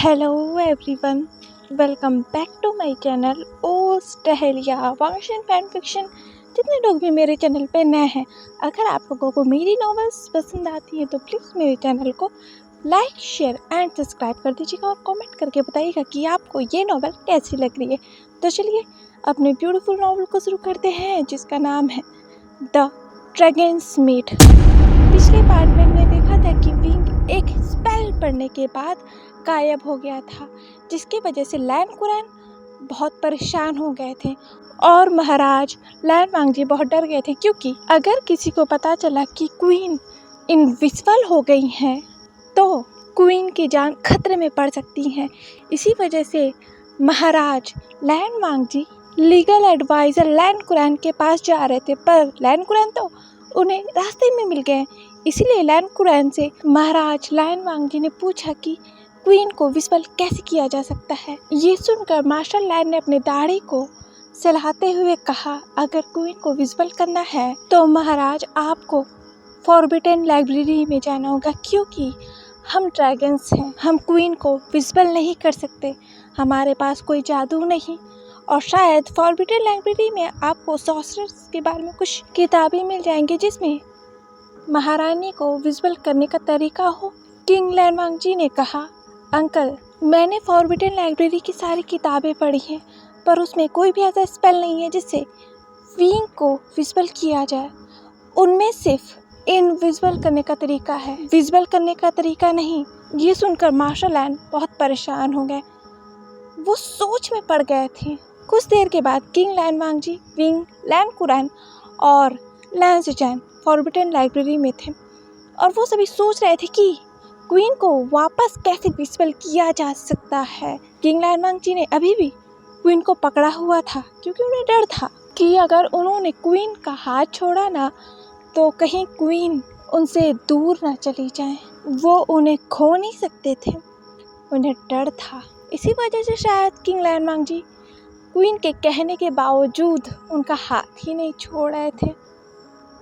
Hello everyone, welcome back to my channel ओस टहलिया वांशन फैन फिक्शन। जितने लोग भी मेरे चैनल पे नए हैं, अगर आप लोगों को मेरी नॉवेल्स पसंद आती हैं तो प्लीज़ मेरे चैनल को लाइक शेयर एंड सब्सक्राइब कर दीजिएगा और कमेंट करके बताइएगा कि आपको ये नॉवेल कैसी लग रही है। तो चलिए अपने ब्यूटीफुल नॉवेल को शुरू करते हैं, जिसका नाम है द ड्रैगन्स मीट। पिछले पार्ट में हमने देखा था कि विंग एक स्पेल पढ़ने के बाद गायब हो गया था, जिसकी वजह से लैन कुरैन बहुत परेशान हो गए थे और महाराज लैन वांगजी बहुत डर गए थे, क्योंकि अगर किसी को पता चला कि क्वीन इनविजिबल हो गई हैं तो क्वीन की जान खतरे में पड़ सकती है। इसी वजह से महाराज लैन वांगजी लीगल एडवाइज़र लैन कुरैन के पास जा रहे थे, पर लैन कुरैन तो उन्हें रास्ते में मिल गए। इसीलिए लैन कुरैन से महाराज लैन वांगजी ने पूछा कि क्वीन को विजिबल कैसे किया जा सकता है। ये सुनकर मास्टर लैन ने अपने दाढ़ी को सहलाते हुए कहा, अगर क्वीन को विजिबल करना है तो महाराज आपको फॉरबिडन लाइब्रेरी में जाना होगा, क्योंकि हम ड्रैगन्स हैं, हम क्वीन को विजिबल नहीं कर सकते, हमारे पास कोई जादू नहीं। और शायद फॉरबिडन लाइब्रेरी में आपको सॉर्सरर्स के बारे में कुछ किताबें मिल जाएंगी जिसमें महारानी को विजिबल करने का तरीका हो। किंग लैन वांगजी ने कहा, अंकल, मैंने फॉरबिडन लाइब्रेरी की सारी किताबें पढ़ी हैं, पर उसमें कोई भी ऐसा स्पेल नहीं है जिससे विंग को विजिबल किया जाए। उनमें सिर्फ इनविजिबल करने का तरीका है, विजिबल करने का तरीका नहीं। ये सुनकर मास्टर लैन बहुत परेशान हो गए, वो सोच में पड़ गए थे। कुछ देर के बाद किंग लैन वांगजी, विंग, लैन कुरैन और लैन सिचैन फॉरबिडन लाइब्रेरी में थे और वो सभी सोच रहे थे कि क्वीन को वापस कैसे विजिबल किया जा सकता है। किंग लैन वांगजी ने अभी भी क्वीन को पकड़ा हुआ था, क्योंकि उन्हें डर था कि अगर उन्होंने क्वीन का हाथ छोड़ा ना तो कहीं क्वीन उनसे दूर ना चली जाए। वो उन्हें खो नहीं सकते थे, उन्हें डर था। इसी वजह से शायद किंग लैन वांगजी क्वीन के कहने के बावजूद उनका हाथ ही नहीं छोड़ रहे थे।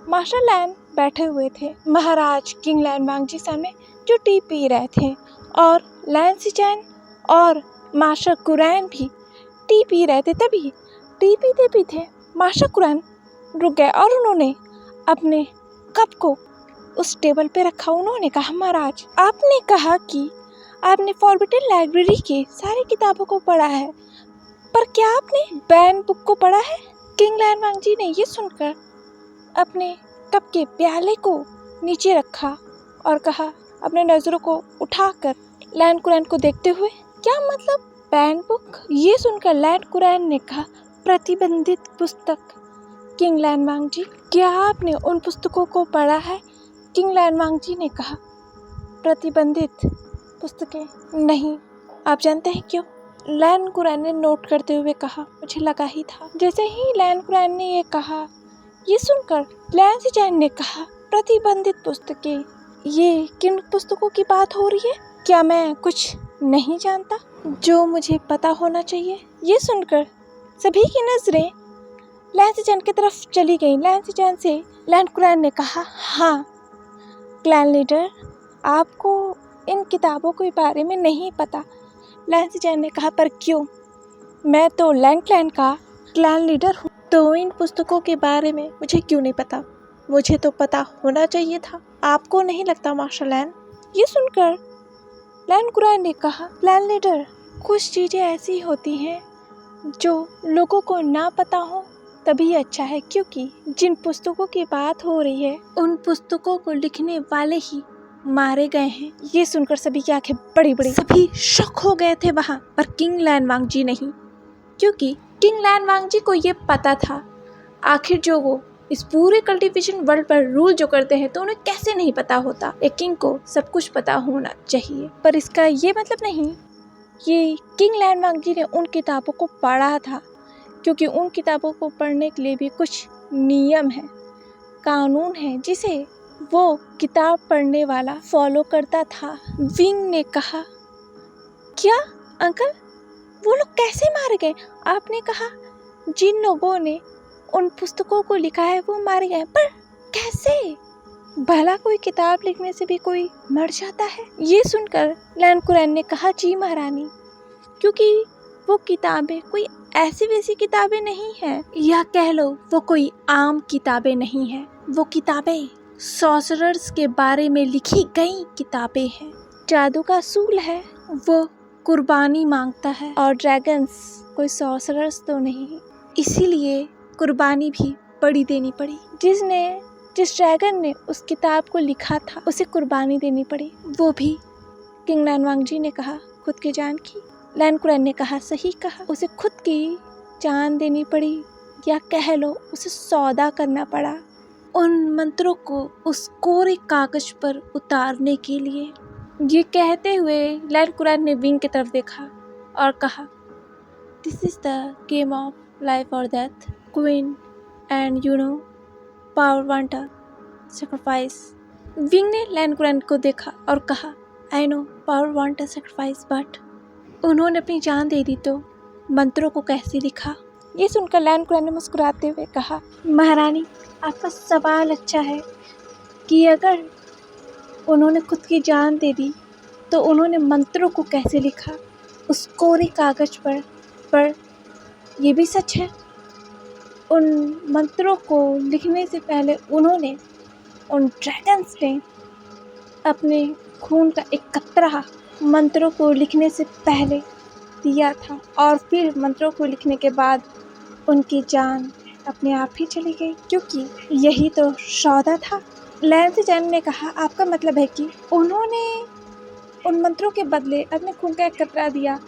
मास्टर लैन बैठे हुए थे, महाराज किंग लैन वांगजी सामने जो टी पी रहे थे, और लैन सिचैन और मास्टर कुरैन भी टी पी रहे थे। तभी टी पीते पीते मास्टर कुरैन रुक गए और उन्होंने अपने कप को उस टेबल पे रखा। उन्होंने कहा, महाराज, आपने कहा कि आपने फॉरबिडन लाइब्रेरी की सारी किताबों को पढ़ा है, पर क्या आपने बैन बुक को पढ़ा है? किंग लैन वांगजी ने ये सुनकर अपने कप के प्याले को नीचे रखा और कहा, अपने नज़रों को उठाकर लैन कुरैन को देखते हुए, क्या मतलब बैन बुक? ये सुनकर लैन कुरैन ने कहा, प्रतिबंधित पुस्तक। किंग लैन वांगजी, क्या आपने उन पुस्तकों को पढ़ा है? किंग लैन वांगजी ने कहा, प्रतिबंधित पुस्तकें नहीं। आप जानते हैं क्यों? लैन कुरैन ने नोट करते हुए कहा, मुझे लगा ही था। जैसे ही लैन कुरैन ने ये कहा, ये सुनकर लैन सिचैन ने कहा, प्रतिबंधित पुस्तकें, ये किन पुस्तकों की बात हो रही है? क्या मैं कुछ नहीं जानता जो मुझे पता होना चाहिए? ये सुनकर सभी की नजरें लैन सिचैन की तरफ चली गई। लैन सिचैन से लैन कुरैन ने कहा, हाँ क्लैन लीडर, आपको इन किताबों के बारे में नहीं पता। लैन सिचैन ने कहा, पर क्यों? मैं तो लैन क्लैन का क्लैन लीडर हूँ, तो इन पुस्तकों के बारे में मुझे क्यों नहीं पता? मुझे तो पता होना चाहिए था, आपको नहीं लगता मास्टर लैन? ये सुनकर लैन कुरैन ने कहा, क्लैन लीडर, कुछ चीज़ें ऐसी होती हैं जो लोगों को ना पता हो तभी अच्छा है, क्योंकि जिन पुस्तकों की बात हो रही है उन पुस्तकों को लिखने वाले ही मारे गए हैं। ये सुनकर सभी की आंखें बड़ी बड़ी, सभी शॉक हो गए थे वहाँ, पर किंग लैन वांगजी नहीं, क्योंकि किंग लैन वांगजी को ये पता था आखिर जो वो इस पूरे कल्टीवेशन वर्ल्ड पर रूल जो करते हैं तो उन्हें कैसे नहीं पता होता। एक किंग को सब कुछ पता होना चाहिए, पर इसका ये मतलब नहीं कि किंग लैन वांगजी ने उन किताबों को पढ़ा था, क्योंकि उन किताबों को पढ़ने के लिए भी कुछ नियम है, कानून है, जिसे वो किताब पढ़ने वाला फॉलो करता था। विंग ने कहा, क्या अंकल, वो लोग कैसे मारे गए? आपने कहा जिन लोगों ने उन पुस्तकों को लिखा है वो मारे गए, पर कैसे? भला कोई किताब लिखने से भी कोई मर जाता है? ये सुनकर लैन कुरैन ने कहा, जी महारानी, क्योंकि वो किताबें कोई ऐसी वैसी किताबें नहीं है, या कह लो वो कोई आम किताबें नहीं है। वो किताबें सॉर्सरर्स के बारे में लिखी गई किताबें हैं। जादू का असूल है, वो कुर्बानी मांगता है, और ड्रैगन्स कोई सॉर्सरर्स तो नहीं, इसीलिए कुर्बानी भी बड़ी देनी पड़ी। जिस ड्रैगन ने उस किताब को लिखा था उसे कुर्बानी देनी पड़ी, वो भी किंग लैनवांगजी ने कहा खुद की जान की। लैन कुरैन ने कहा, सही कहा, उसे खुद की जान देनी पड़ी, या कह लो उसे सौदा करना पड़ा उन मंत्रों को उस कोरे कागज पर उतारने के लिए। ये कहते हुए लैन कुरैन ने विंग की तरफ देखा और कहा, this is the game of life और death queen, and you know power want a sacrifice. Wing ने लैन कुरैन को देखा और कहा, I know power want a sacrifice, but उन्होंने अपनी जान दे दी तो मंत्रों को कैसे लिखा? ये सुनकर लैन कुरैन ने मुस्कुराते हुए कहा, महारानी, आपका सवाल अच्छा है कि अगर उन्होंने खुद की जान दे दी तो उन्होंने मंत्रों को कैसे लिखा उस कोरे कागज पर ये भी सच है, उन मंत्रों को लिखने से पहले उन्होंने, उन ड्रैगन्स ने अपने खून का एक कतरा मंत्रों को लिखने से पहले दिया था, और फिर मंत्रों को लिखने के बाद उनकी जान अपने आप ही चली गई, क्योंकि यही तो सौदा था। लैन सिजान ने कहा, आपका मतलब है कि उन्होंने उन मंत्रों के बदले अपने खून का एक कतरा दिया,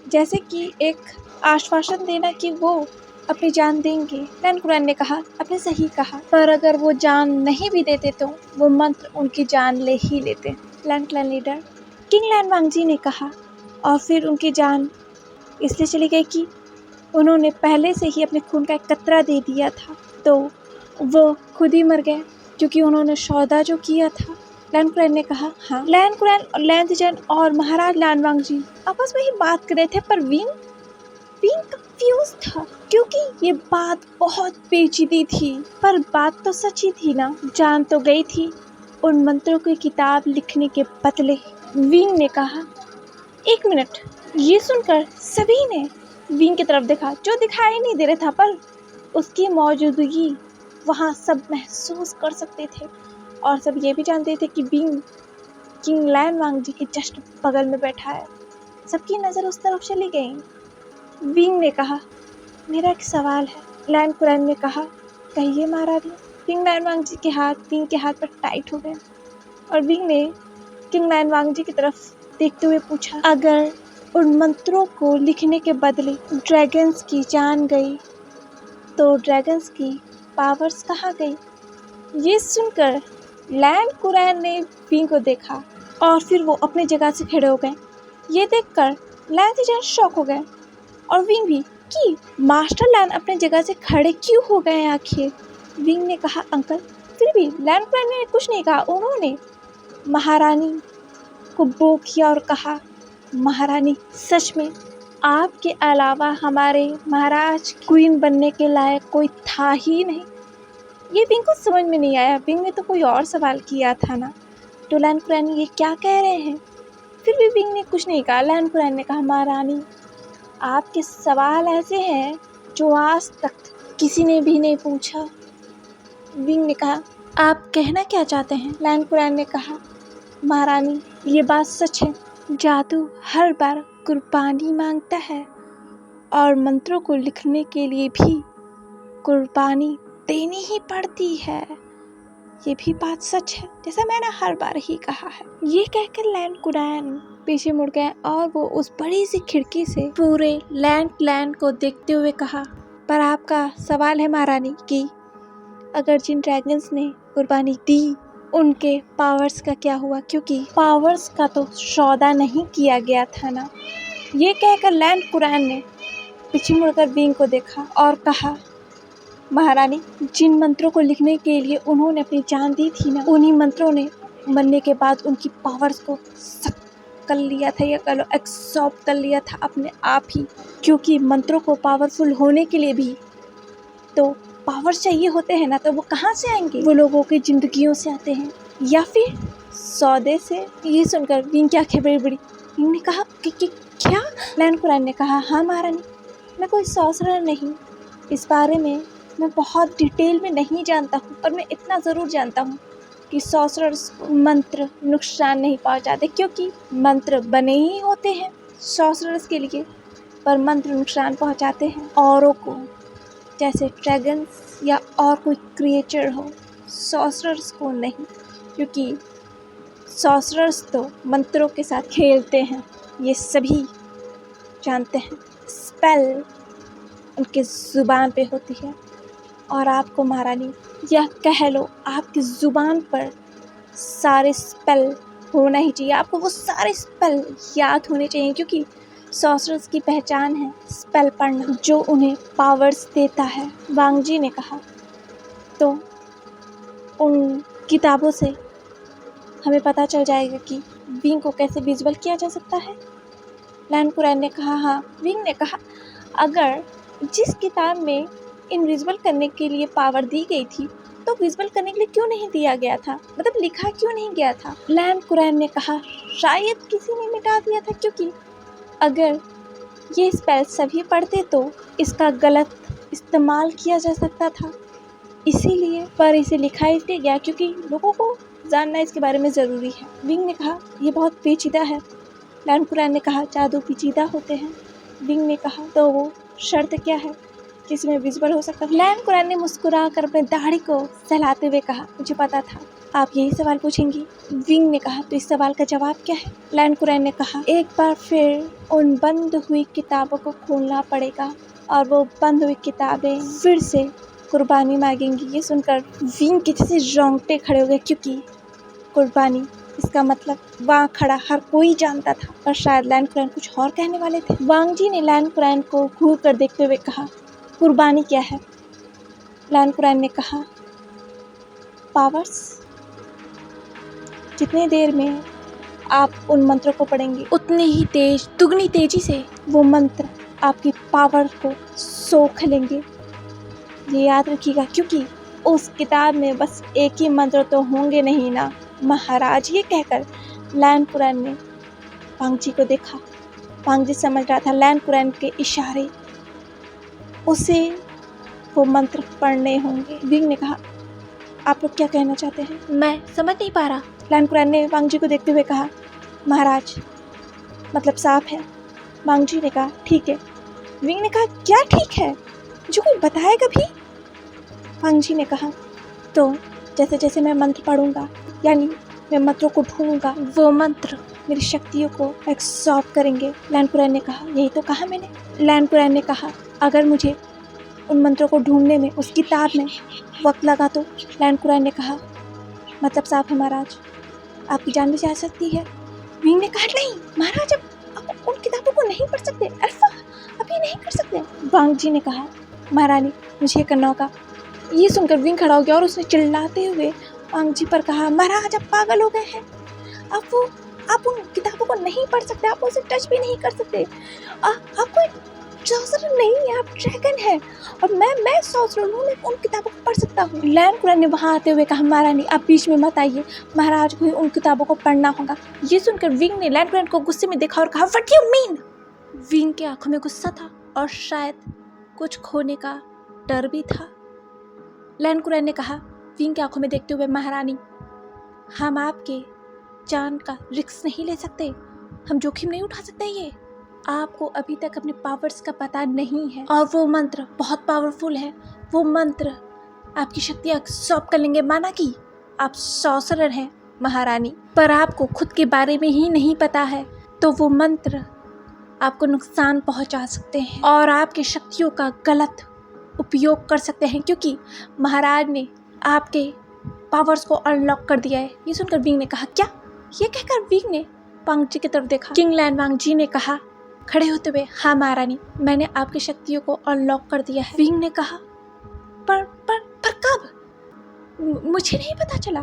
जैसे कि एक आश्वासन देना कि वो अपनी जान देंगे। लैन कुरैन ने कहा, आपने सही कहा, पर अगर वो जान नहीं भी देते तो वो मंत्र उनकी जान ले ही लेते। लैन क्लैन लीडर किंग लैनवांगजी ने कहा, और फिर उनकी जान इसलिए चली गई कि उन्होंने पहले से ही अपने खून का एक कतरा दे दिया था, तो वो खुद ही मर गए क्योंकि उन्होंने सौदा जो किया था। लैन कुरैन ने कहा, हाँ। लैन कुरैन और लैन सिजान और महाराज लैनवांगजी आपस में ही बात कर रहे थे, पर विंग कंफ्यूज था क्योंकि ये बात बहुत पेचीदी थी, पर बात तो सच ही थी ना, जान तो गई थी उन मंत्रों की किताब लिखने के बदले। विंग ने कहा, एक मिनट। ये सुनकर सभी ने विंग की तरफ देखा, जो दिखाई नहीं दे रहा था, पर उसकी मौजूदगी वहाँ सब महसूस कर सकते थे, और सब ये भी जानते थे कि विंग किंग लैनवांगजी के जस्ट बगल में बैठा है। सबकी नज़र उस तरफ चली गई। विंग ने कहा, मेरा एक सवाल है। लैन कुरैन ने कहा, कहिए महारानी। किंग लैनवांगजी के हाथ विंग के हाथ पर टाइट हो गए, और विंग ने किंग लैनवांगजी की तरफ देखते हुए पूछा, अगर उन मंत्रों को लिखने के बदले ड्रैगन्स की जान गई तो ड्रैगन्स की पावर्स कहाँ गई? ये सुनकर लैन कुरैन ने विंग को देखा, और फिर वो अपने जगह से खड़े हो गए। ये देखकर लैन सिजान शॉक हो गए, और विंग भी, कि मास्टर लैन अपने जगह से खड़े क्यों हो गए आखिर? विंग ने कहा, अंकल। फिर भी लैन कुरैन ने कुछ नहीं कहा। उन्होंने महारानी को बो किया और कहा, महारानी, सच में आपके अलावा हमारे महाराज क्वीन बनने के लायक कोई था ही नहीं। ये विंग को समझ में नहीं आया। विंग ने तो कोई और सवाल किया था ना, तो लैन कुरैन ये क्या कह रहे हैं? फिर भी विंग ने कुछ नहीं कहा। लैन कुरैन ने कहा, महारानी, आपके सवाल ऐसे हैं जो आज तक किसी ने भी नहीं पूछा। विंग ने कहा, आप कहना क्या चाहते हैं? लैन कुरैन ने कहा, महारानी, ये बात सच है, जादू हर बार कुर्बानी मांगता है, और मंत्रों को लिखने के लिए भी कुर्बानी देनी ही पड़ती है। ये भी बात सच है, जैसा मैंने हर बार ही कहा है। ये कहकर लैन कुरैन पीछे मुड़ गए, और वो उस बड़ी सी खिड़की से पूरे लैंड क्लैन को देखते हुए कहा, पर आपका सवाल है महारानी कि अगर जिन ड्रैगन्स ने कुर्बानी दी उनके पावर्स का क्या हुआ, क्योंकि पावर्स का तो सौदा नहीं किया गया था ना। ये कहकर लैन कुरैन ने पीछे मुड़कर विंग को देखा और कहा, महारानी, जिन मंत्रों को लिखने के लिए उन्होंने अपनी जान दी थी ना, उन्हीं मंत्रों ने मरने के बाद उनकी पावर्स को सक कर लिया था, या कह लो एब्सॉर्ब कर लिया था अपने आप ही, क्योंकि मंत्रों को पावरफुल होने के लिए भी तो पावर्स चाहिए होते हैं ना, तो वो कहाँ से आएंगे? वो लोगों की जिंदगियों से आते हैं या फिर सौदे से। ये सुनकर विंग की आंखें बड़ी बड़ी। विंग ने कहा कि क्या? लैंड कुरैन ने कहा, हाँ महारानी, मैं कोई सॉर्सरर नहीं। इस बारे में मैं बहुत डिटेल में नहीं जानता हूँ, पर मैं इतना ज़रूर जानता हूँ कि सॉर्सरर्स को मंत्र नुकसान नहीं पहुँचाते, क्योंकि मंत्र बने ही होते हैं सॉर्सरर्स के लिए, पर मंत्र नुकसान पहुँचाते हैं औरों को, जैसे ड्रैगन्स या और कोई क्रिएचर हो, सॉर्सरर्स को नहीं, क्योंकि सॉर्सरर्स तो मंत्रों के साथ खेलते हैं, ये सभी जानते हैं। स्पेल उनके ज़ुबान पे होती है, और आपको महारानी, यह कह लो आपकी ज़ुबान पर सारे स्पेल होना ही चाहिए। आपको वो सारे स्पेल याद होने चाहिए, क्योंकि सॉर्सरर्स की पहचान है स्पेल पढ़ना, जो उन्हें पावर्स देता है। वांग जी ने कहा, तो उन किताबों से हमें पता चल जाएगा कि विंग को कैसे विजुअल किया जा सकता है। लैंड कुरैन ने कहा, हाँ। विंग ने कहा, अगर जिस किताब में इनविजिबल करने के लिए पावर दी गई थी, तो विजुअल करने के लिए क्यों नहीं दिया गया था? मतलब लिखा क्यों नहीं गया था? लैंड कुरैन ने कहा, शायद किसी ने मिटा दिया था, क्योंकि अगर ये स्पेल सभी पढ़ते तो इसका गलत इस्तेमाल किया जा सकता था, इसीलिए। पर इसे लिखा इसलिए गया क्योंकि लोगों को जानना इसके बारे में ज़रूरी है। विंग ने कहा, यह बहुत पेचीदा है। लैंड कुरैन ने कहा, जादू पेचीदा होते हैं। विंग ने कहा, तो वो शर्त क्या है जिसमें विजिबल हो सकता है? लैंड कुरैन ने मुस्कुरा कर अपने दाढ़ी को सहलाते हुए कहा, मुझे पता था आप यही सवाल पूछेंगी। विंग ने कहा, तो इस सवाल का जवाब क्या है? लैंड कुरैन ने कहा, एक बार फिर उन बंद हुई किताबों को खोलना पड़ेगा, और वो बंद हुई किताबें फिर से कुर्बानी मांगेंगी। ये सुनकर विंग के जैसे रोंगटे खड़े हो गए, क्योंकि कुर्बानी, इसका मतलब वहाँ खड़ा हर कोई जानता था, पर शायद लैंड कुरैन कुछ और कहने वाले थे। वांग जी ने लैंड कुरैन को घूर कर देखते हुए कहा, कुर्बानी क्या है? लैंड कुरैन ने कहा, पावर्स। जितनी देर में आप उन मंत्रों को पढ़ेंगे, उतनी ही तेज, दुगनी तेजी से वो मंत्र आपकी पावर को सोख लेंगे। ये याद रखिएगा, क्योंकि उस किताब में बस एक ही मंत्र तो होंगे नहीं ना महाराज। ये कहकर लैंड कुरैन ने वांग जी को देखा। वांग जी समझ रहा था लैंड कुरैन के इशारे उसे वो मंत्र पढ़ने होंगे। विंग ने कहा, आप लोग क्या कहना चाहते हैं? मैं समझ नहीं पा रहा। लैंड कुरैन ने वांग जी को देखते हुए कहा, महाराज, मतलब साफ है। वांग जी ने कहा, ठीक है। विंग ने कहा, क्या ठीक है? जो कोई बताएगा भी? वांग जी ने कहा, तो जैसे जैसे मैं मंत्र पढ़ूंगा, यानी मैं मंत्रों को ढूंढूंगा, वो मंत्र मेरी शक्तियों को एब्सॉर्ब करेंगे। लैंड कुरैन ने कहा, यही तो कहा मैंने। लैंड कुरैन ने कहा, अगर मुझे उन मंत्रों को ढूंढने में उस किताब में वक्त लगा तो? लैंड कुरैन ने कहा, मतलब साफ है महाराज, आपकी जान भी जा सकती है। विंग ने कहा, नहीं महाराज, अब उन किताबों को नहीं पढ़ सकते, अल्फा अब ये नहीं कर सकते। वांग जी ने कहा, महारानी, मुझे करना होगा। ये सुनकर विंग खड़ा हो गया और उसने चिल्लाते हुए वांग जी पर कहा, महाराज आप पागल हो गए हैं। आप उन किताबों को नहीं पढ़ सकते, आप उसे टच भी नहीं कर सकते। आप कोई सॉर्सरर नहीं है, आप ड्रैगन है, और मैं सॉर्सरर हूँ, मैं उन किताबों को पढ़ सकता हूँ। लैंड कुरैन ने वहाँ आते हुए कहा, महारानी आप बीच में मत आइए, महाराज को ही उन किताबों को पढ़ना होगा। ये सुनकर विंग ने लैंड कुरैन को गुस्से में देखा और कहा, व्हाट यू मीन? विंग के आंखों में गुस्सा था और शायद कुछ खोने का डर भी था। लैंड कुरैन ने कहा विंग की आंखों में देखते हुए, महारानी, हम आपके जान का रिस्क नहीं ले सकते, हम जोखिम नहीं उठा सकते। ये आपको अभी तक अपने पावर्स का पता नहीं है, और वो मंत्र बहुत पावरफुल है। वो मंत्र आपकी शक्तियाँ एब्सॉर्ब कर लेंगे। माना कि आप सॉर्सरर हैं महारानी, पर आपको खुद के बारे में ही नहीं पता है, तो वो मंत्र आपको नुकसान पहुंचा सकते हैं और आपकी शक्तियों का गलत उपयोग कर सकते हैं, क्योंकि महाराज ने आपके पावर्स को अनलॉक कर दिया है। ये सुनकर विंग ने कहा, क्या? ये कहकर विंग ने वांग जी की तरफ देखा। किंग लैंड वांग जी ने कहा खड़े होते हुए, हाँ महारानी, मैंने आपकी शक्तियों को अनलॉक कर दिया है। विंग ने कहा, पर कब? मुझे नहीं पता चला।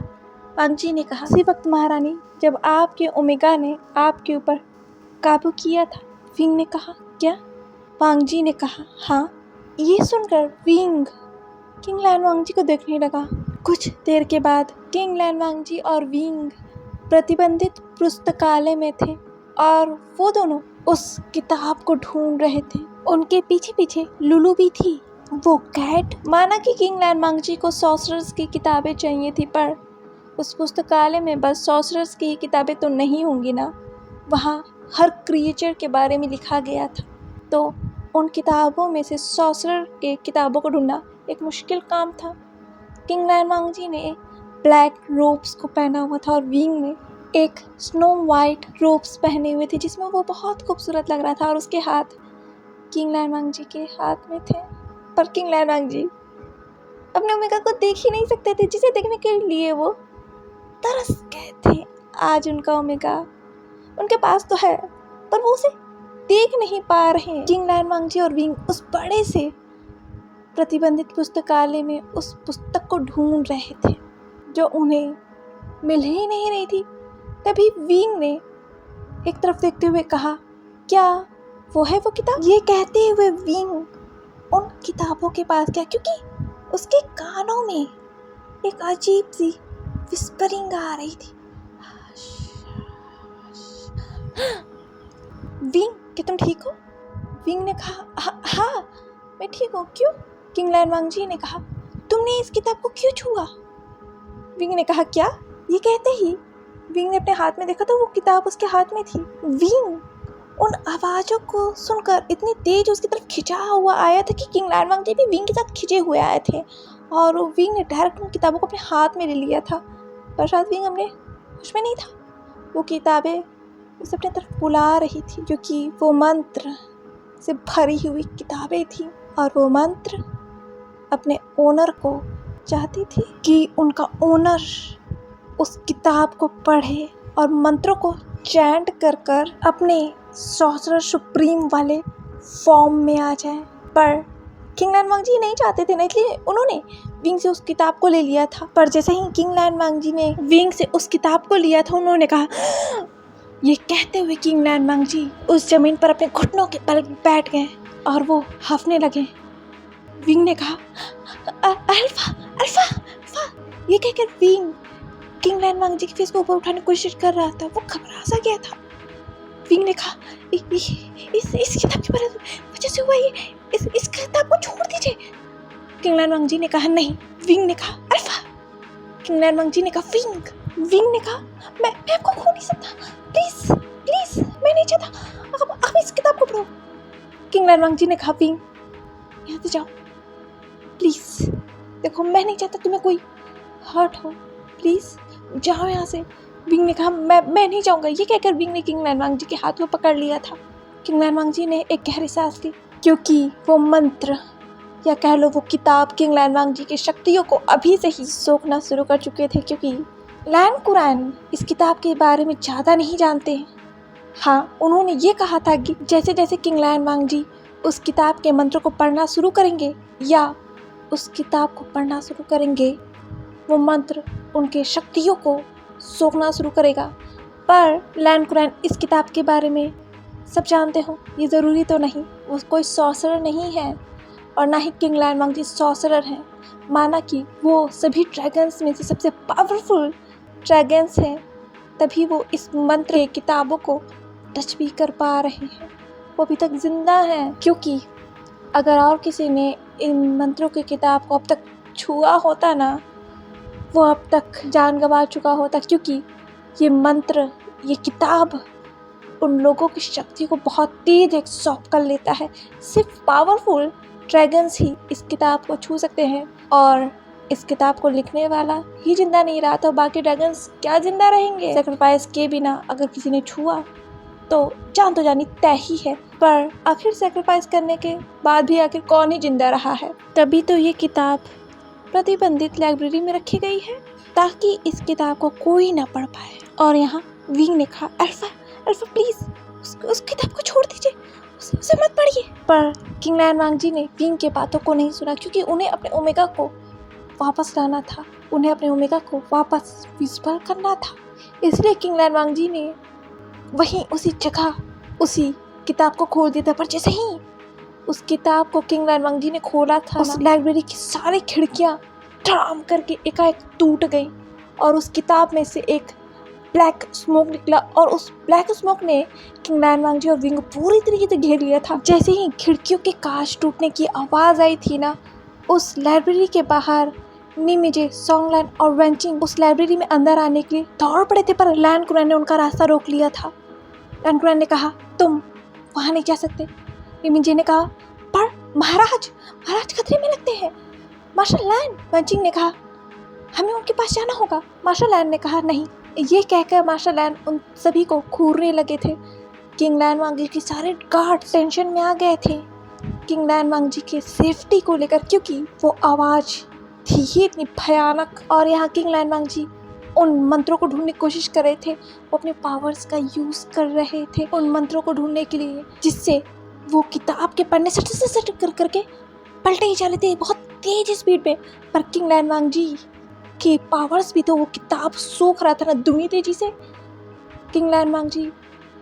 वांग जी ने कहा, उसी वक्त महारानी, जब आपके ओमेगा ने आपके ऊपर काबू किया था। विंग ने कहा, क्या? वांग जी ने कहा, हाँ। ये सुनकर विंग किंग लैन वांगजी को देखने लगा। कुछ देर के बाद किंग लैन वांगजी और विंग प्रतिबंधित पुस्तकालय में थे और वो दोनों उस किताब को ढूंढ रहे थे। उनके पीछे पीछे लुलू भी थी, वो कैट। माना कि किंग लैन वांगजी को सॉर्सरर्स की किताबें चाहिए थी, पर उस पुस्तकालय में बस सॉर्सरर्स की किताबें तो नहीं होंगी ना, वहाँ हर क्रिएचर के बारे में लिखा गया था। तो उन किताबों में से सॉर्सरर के किताबों को ढूंढना एक मुश्किल काम था। किंग लैन वांगजी ने ब्लैक रोब्स को पहना हुआ था और विंग ने एक स्नो वाइट रोब्स पहने हुए थे जिसमें वो बहुत खूबसूरत लग रहा था और उसके हाथ किंग लैन वांगजी के हाथ में थे। पर किंग लैन वांगजी अपने ओमेगा को देख ही नहीं सकते थे, जिसे देखने के लिए वो तरस गए थे। आज उनका ओमेगा उनके पास तो है, पर वो उसे देख नहीं पा रहे। किंग लैन वांगजी और विंग उस बड़े से प्रतिबंधित पुस्तकालय में उस पुस्तक को ढूंढ रहे थे जो उन्हें मिल ही नहीं रही थी। तभी विंग ने एक तरफ देखते हुए कहा, क्या वो है वो किताब? ये कहते हुए विंग उन किताबों के पास गया क्योंकि उसके कानों में एक अजीब सी विस्परिंग आ रही थी। विंग, क्या तुम ठीक हो? विंग ने कहा, हाँ मैं ठीक हूँ। क्यों? किंग लैन वांगजी ने कहा, तुमने इस किताब को क्यों छुआ? विंग ने कहा, क्या? ये कहते ही विंग ने अपने हाथ में देखा तो वो किताब उसके हाथ में थी। विंग उन आवाज़ों को सुनकर इतनी तेज उसकी तरफ खिंचा हुआ आया था कि किंग लैन वांगजी भी विंग के साथ खिंचे हुए आए थे और विंग ने डायरेक्ट उन किताबों को अपने हाथ में ले लिया था। पर शायद विंग अपने होश में नहीं था। वो किताबें उसे अपनी तरफ बुला रही थी क्योंकि वो मंत्र से भरी हुई किताबें थी और वो मंत्र अपने ओनर को चाहती थी कि उनका ओनर उस किताब को पढ़े और मंत्रों को चैंट कर कर अपने सॉर्सरर सुप्रीम वाले फॉर्म में आ जाए। पर किंग लैन वांगजी नहीं चाहते थे ना, इसलिए उन्होंने विंग से उस किताब को ले लिया था। पर जैसे ही किंग लैन वांगजी ने विंग से उस किताब को लिया था, उन्होंने कहा, ये कहते हुए किंग लैन वांगजी उस जमीन पर अपने घुटनों के बल बैठ गए और वो हंसने लगे। विंग ने कहा, अल्फा अल्फा अल्फा। ये कहकर विंग किंग लैन वांगजी की फेस को ऊपर उठाने की कोशिश कर रहा था। वो घबरा सा गया था। विंग ने कहा, इस किताब की वजह से हुआ ये, इस किताब को छोड़ दीजिए। किंग लैन वांगजी ने कहा, नहीं। विंग ने कहा, अल्फा। किंग लैन वांगजी ने कहा, विंग। विंग ने कहा, मैं आपको खो नहीं सकता, प्लीज प्लीज, मैं नहीं चाहता आप इस किताब को पढ़ो। किंग लैन वांगजी ने कहा, विंग यहाँ से जाओ प्लीज, देखो मैं नहीं चाहता तुम्हें कोई हर्ट हो, प्लीज जाओ यहाँ से। विंग ने कहा, मैं नहीं जाऊँगा। ये कहकर विंग ने किंग लैन वांगजी के हाथ को पकड़ लिया था। किंग लैन वांगजी ने एक गहरी सांस ली क्योंकि वो मंत्र या कह लो वो किताब किंग लैन वांगजी की शक्तियों को अभी से ही सोखना शुरू कर चुके थे क्योंकि लैन कुरान इस किताब के बारे में ज़्यादा नहीं जानते हैं। हाँ, उन्होंने ये कहा था कि जैसे जैसे किंग लैन वांगजी उस किताब के मंत्र को पढ़ना शुरू करेंगे या उस किताब को पढ़ना शुरू करेंगे, वो मंत्र उनके शक्तियों को सोखना शुरू करेगा। पर लैन कुरान इस किताब के बारे में सब जानते हो, ये ज़रूरी तो नहीं। वो कोई सॉर्सरर नहीं है और ना ही किंग लैन वांगजी सॉर्सरर हैं। माना कि वो सभी ड्रैगन्स में से सबसे पावरफुल ड्रैगन्स हैं, तभी वो इस मंत्र की किताबों को टच भी कर पा रहे हैं। वो अभी तक जिंदा हैं क्योंकि अगर और किसी ने इन मंत्रों की किताब को अब तक छुआ होता ना, वो अब तक जान गंवा चुका होता क्योंकि ये मंत्र, ये किताब उन लोगों की शक्ति को बहुत तेज एब्सॉर्ब कर लेता है। सिर्फ पावरफुल ड्रैगन्स ही इस किताब को छू सकते हैं और इस किताब को लिखने वाला ही जिंदा नहीं रहा तो बाकी ड्रैगन्स क्या जिंदा रहेंगे? सैक्रिफाइस के बिना अगर किसी ने छुआ तो जान तो जानी तय ही है। पर आखिर सैक्रिफाइस करने के बाद भी आखिर कौन ही जिंदा रहा है? तभी तो ये किताब प्रतिबंधित लाइब्रेरी में रखी गई है ताकि इस किताब को कोई ना पढ़ पाए। और यहाँ विंग ने कहा, अल्फा अल्फा प्लीज उस किताब को छोड़ दीजिए, उसे मत पढ़िए। पर किंग लैन वांगजी ने विंग के बातों को नहीं सुना क्योंकि उन्हें अपने ओमेगा को वापस लाना था, उन्हें अपने ओमेगा को वापस विस्पर करना था। इसलिए किंग लैन वांगजी ने वहीं उसी जगह उसी किताब को खोल दिया था। पर जैसे ही उस किताब को किंग लैन वांग जी ने खोला था, उस लाइब्रेरी की सारी खिड़कियाँ धड़ाम करके एकाएक टूट गई और उस किताब में से एक ब्लैक स्मोक निकला और उस ब्लैक स्मोक ने किंग लैन वांग जी और विंग को पूरी तरीके से घेर लिया था। जैसे ही खिड़कियों के कांच टूटने की आवाज़ आई थी ना, उस लाइब्रेरी के बाहर निमिजे, सोंगलैन और वेंचिंग उस लाइब्रेरी में अंदर आने के लिए दौड़ पड़े थे, पर लैन कुरैन ने उनका रास्ता रोक लिया था। लैन कुरैन ने कहा, तुम वहाँ नहीं जा सकते। निमिजे ने कहा, पर महाराज खतरे में लगते हैं। मार्शल लैन, वेंचिंग ने कहा, हमें उनके पास जाना होगा। मार्शल लैन ने कहा, नहीं। ये कहकर मार्शल लैन उन सभी को घूरने लगे थे। किंग लैन वांग जी के सारे गार्ड टेंशन में आ गए थे किंग लैन वांग जी के सेफ्टी को लेकर, क्योंकि वो आवाज़ थी ही इतनी भयानक। और यहाँ किंग लैन वांग जी उन मंत्रों को ढूंढने की कोशिश कर रहे थे। वो अपने पावर्स का यूज़ कर रहे थे उन मंत्रों को ढूंढने के लिए, जिससे वो किताब के पन्ने सट कर करके पलटे ही जा रहे थे बहुत तेज स्पीड में। पर किंग लैन वांग जी के पावर्स भी तो वो किताब सोख रहा था ना दुनी तेजी से। किंग लैन वांग जी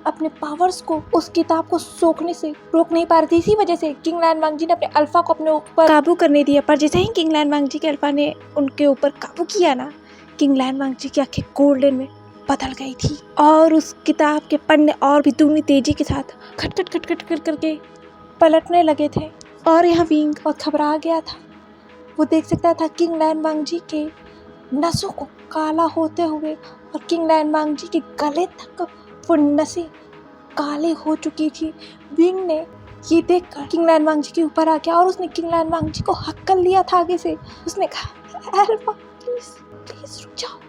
अपने पावर्स को उस किताब को सोखने से रोक नहीं पा रहे थे। इसी वजह से किंग लैन वांग जी ने अपने अल्फा को अपने ऊपर काबू करने दिया। पर जैसे ही किंग लैन वांग जी के अल्फा ने उनके ऊपर काबू किया ना, किंग लैन वांग जी की आंखें गोल्डन में बदल गई थी और उस किताब के पन्ने और भी दुगनी तेजी के साथ खट खट खट खट खट करके पलटने लगे थे। और यहाँ विंग बहुत घबरा गया था। वो देख सकता था किंग लैन वांग जी के नसों को काला होते हुए और किंग लैन वांग जी के गले तक वो नसें काले हो चुकी थी। विंग ने ये देखकर किंग लैन वांग जी के ऊपर आ गया और उसने किंग लैन वांग जी को हक कर लिया था आगे से। उसने कहा, अल्फा प्लीज रुक जाओ,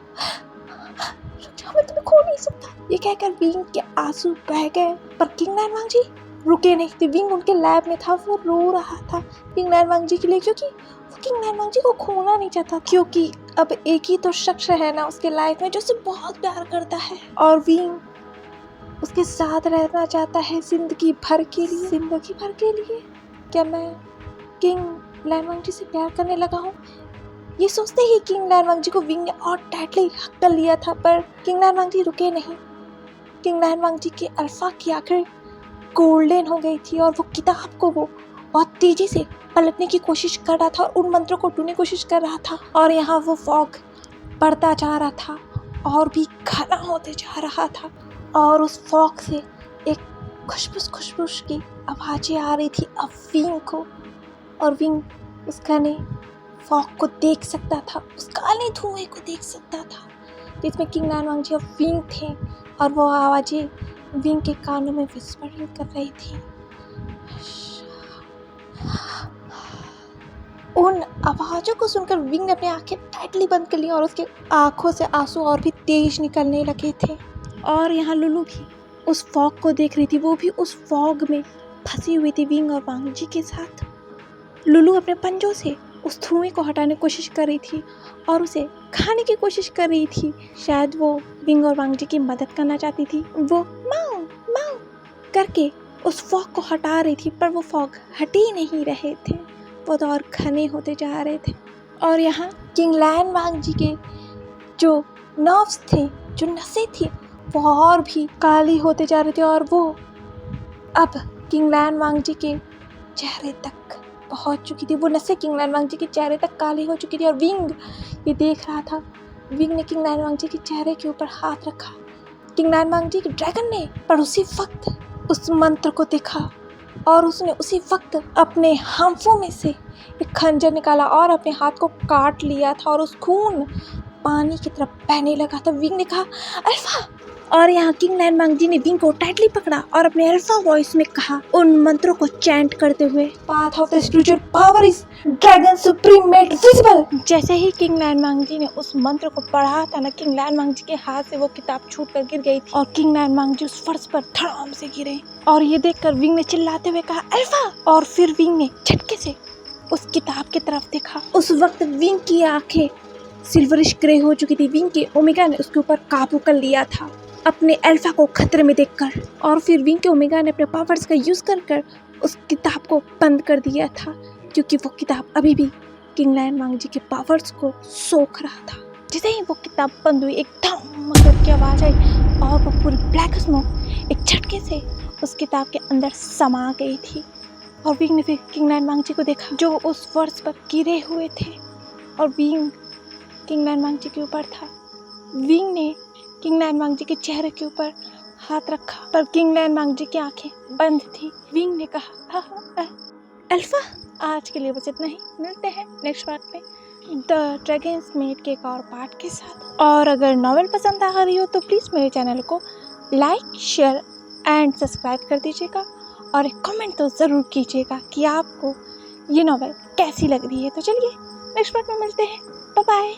मैं तुम्हें खो नहीं सकता। ये कहकर विंग के आंसू बह गए, पर किंग लैन वांग जी रुके नहीं थे। विंग उनके लैब में था, वो रो रहा था किंग लैन वांग जी के लिए, क्योंकि वो किंग लैन वांग जी को खोना नहीं चाहता, क्योंकि अब एक ही तो शख्स है ना उसके लाइफ में जो उसे बहुत प्यार करता है और विंग उसके साथ रहना चाहता है जिंदगी भर के लिए। क्या मैं किंग लैन वांग जी से प्यार करने लगा हूँ? ये सोचते ही किंग लैन वांग जी को विंग ने और टाइटली हक कर लिया था, पर किंग लैन वांग जी रुके नहीं। किंग लैन वांग जी के अल्फा की आंखें गोल्डन हो गई थी और वो किताब को वो बहुत तेजी से पलटने की कोशिश कर रहा था और उन मंत्रों को ढूंढने की कोशिश कर रहा था। और यहाँ वो फॉग बढ़ता जा रहा था और भी घना होते जा रहा था और उस फॉग से एक खुशबू की आवाज़ें आ रही थी अब विंग को। और विंग उस घने फॉग को देख सकता था, उस काले धुएं को देख सकता था जिसमें किंग लैन वांग जी और विंग थे और वो आवाज़ें विंग के कानों में विस्परिंग कर रही थी। उन आवाज़ों को सुनकर विंग ने अपनी आंखें टाइटली बंद कर ली और उसके आंखों से आंसू और भी तेज निकलने लगे थे। और यहाँ लुलू भी उस फॉग को देख रही थी, वो भी उस फॉग में फंसी हुई थी विंग और वांग जी के साथ। लुलू अपने पंजों से उस धुएं को हटाने की कोशिश कर रही थी और उसे खाने की कोशिश कर रही थी। शायद वो विंग और वांग जी की मदद करना चाहती थी। वो माऊ माऊ करके उस फॉग को हटा रही थी, पर वो फॉग हट ही नहीं रहे थे, वो तो और घने होते जा रहे थे। और यहाँ किंग लैन वांग जी के जो नर्व्स थे, जो नसें थी, वो और भी काली होते जा रहे थे और वो अब किंग लैन वांग जी के चेहरे तक पहुंच चुकी थी। वो नसें किंग लैन वांग जी के चेहरे तक काली हो चुकी थी और विंग ये देख रहा था। विंग ने किंग लैन वांग जी के चेहरे के ऊपर हाथ रखा। किंग लैन वांग जी के ड्रैगन ने पर उसी वक्त उस मंत्र को देखा और उसने उसी वक्त अपने हाथों में से एक खंजर निकाला और अपने हाथ को काट लिया था और उस खून पानी की तरफ बहने लगा था। विंग ने कहा, अल्फा। और यहाँ किंग लैन वांग जी ने विंग को टाइटली पकड़ा और अपने अल्फा वॉइस में कहा, उन मंत्रों को चैंट करते हुए, path of the spiritual power is dragon supreme made visible. जैसे ही किंग लैन वांग जी ने उस मंत्र को पढ़ा था ना, किंग लैन वांग जी के हाथ से वो किताब छूट कर गिर गई थी और किंग लैन वांग जी उस फर्श पर धड़ाम से गिरे। और ये देखकर विंग ने चिल्लाते हुए कहा, अल्फा। और फिर विंग ने झटके से उस किताब की तरफ देखा। उस वक्त विंग की आंखें सिल्वरिश ग्रे हो चुकी थी। विंग के ओमेगा ने उसके ऊपर काबू कर लिया था अपने अल्फा को खतरे में देखकर। और फिर विंग के ओमेगा ने अपने पावर्स का यूज कर उस किताब को बंद कर दिया था, क्योंकि वो किताब अभी भी किंग लैन वांग जी के पावर्स को सोख रहा था। जैसे ही वो किताब बंद हुई, एक धम करके आवाज आई और वो पूरी ब्लैक स्मोक एक झटके से उस किताब के अंदर समा गई थी। और विंग ने फिर किंग लैन वांगची को देखा जो उस फर्श पर गिरे हुए थे और विंग किंग लैन वांगची के ऊपर था। विंग ने किंग लैन वांगची के चेहरे के ऊपर हाथ रखा पर किंग लैन वांगची की आंखें बंद थी। विंग ने कहा अल्फा। आज के लिए बस इतना ही, मिलते हैं नेक्स्ट पार्ट में द ड्रैगन्स मेट के एक और पार्ट के साथ। और अगर नॉवेल पसंद आ रही हो तो प्लीज़ मेरे चैनल को लाइक शेयर एंड सब्सक्राइब कर दीजिएगा और एक कमेंट तो ज़रूर कीजिएगा कि आपको ये नॉवेल कैसी लग रही है। तो चलिए नेक्स्ट पार्ट में मिलते हैं, बाय बाय।